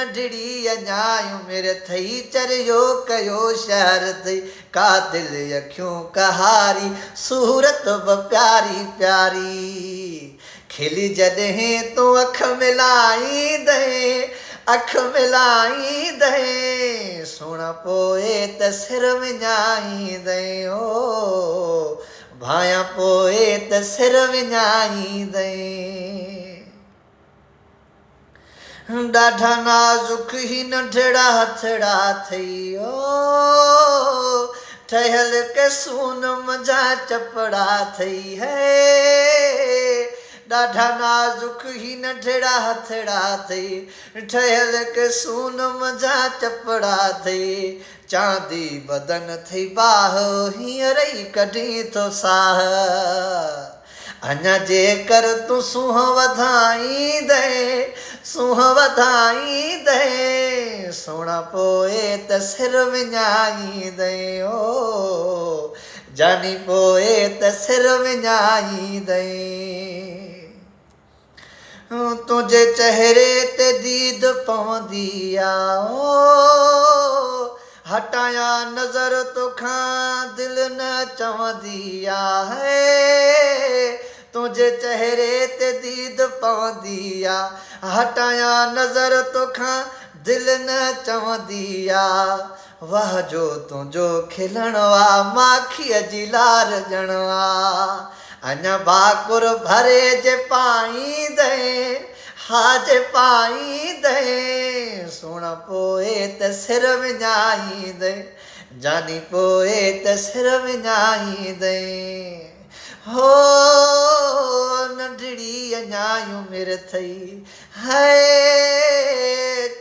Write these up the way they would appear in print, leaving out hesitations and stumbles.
नंढड़ी अञा उमिरि थई चरियो कयो शहर थई कातिल अखियूं कहारी सूरत बि प्यारी प्यारी खिली जॾहिं तूं अख मिलाईंदे सुण पोइ त सिर विञाईंदे ओ भायां पोइ त सिर विञाईंदे ॾाढा नाज़ुक ही नंढड़ा हथड़ा थई ओ ठहियल के सूनम जा चपड़ा थई है ॾाढा नाज़ुक ही नंढड़ा हथड़ा थई ठहियल के सूनम जा चपड़ा थई चांदी बदन थई बाह हींअर ई कढी थो साह अञा जेकर तूं सूंहं वधाईंदे सुण पोइ त सिर विञाईंदे ओ जानी पोइ त सिर विञाईंदे तुंहिंजे चहिरे ते दीद पवंदी ओ हटाया नज़र तोखां दिलि न चवंदी आहे तुंहिंजे चहिरे ते दीद पवंदी हटाया नज़र तोखां दिलि न चवंदी वाह जो तुंहिंजो खिलण माखीअ जी लार ॼण अञा भाकुर भरे जे पाईंदे हाजे पाईंदे सुण पोइ त सिर विञाईंदे जानी पोइ त सिर विञाईंदे हो नंढड़ी अञा उमिरि थई है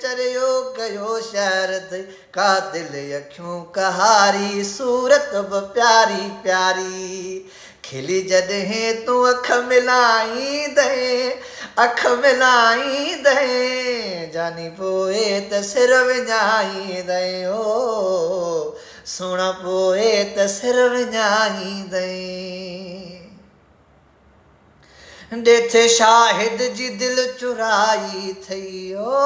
चरियो कयो शहर थई कातिल अखियूं कहारी सूरत बि प्यारी प्यारी खिली जॾहिं तूं अख मिलाईंदे जानी पोइ त सिर विञाईंदे ओ सुण पोइ त सिर विञाईंदे ॾेथ शाहिद जी दिलि चुराई थई ओ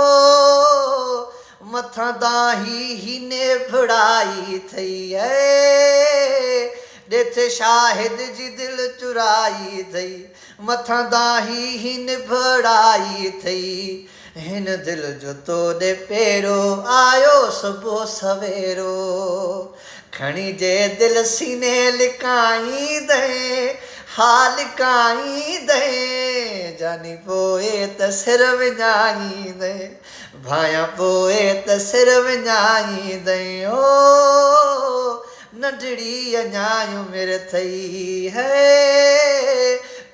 मथां दाही ही नेभड़ाई थई ॾेथ शाहिद जी दिलि चुराई थई मथां दाही ही निभड़ाई थई हिन दिलि जो तोॾे पेरो आयो सुबुह सवेरो खणी जे दिलि सीने लिकाईंदे लिकाईंदे जानी पोइ त सिर विञाईंदे भायां पोइ त सिर विञाईंदे ओ नंढड़ी अञा उमिरि थई है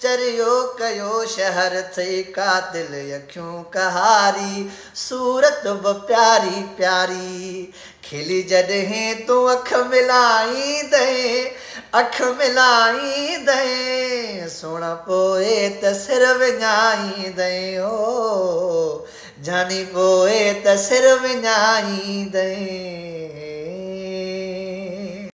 चरियो कयो शहर थई कातिल अखियूं कहारी सूरत बि प्यारी प्यारी खिली जॾहिं तूं अख मिलाईंदे सुण पोइ त सिर विञाईंदे ओ जानी पोइ त सिर विञाईंदे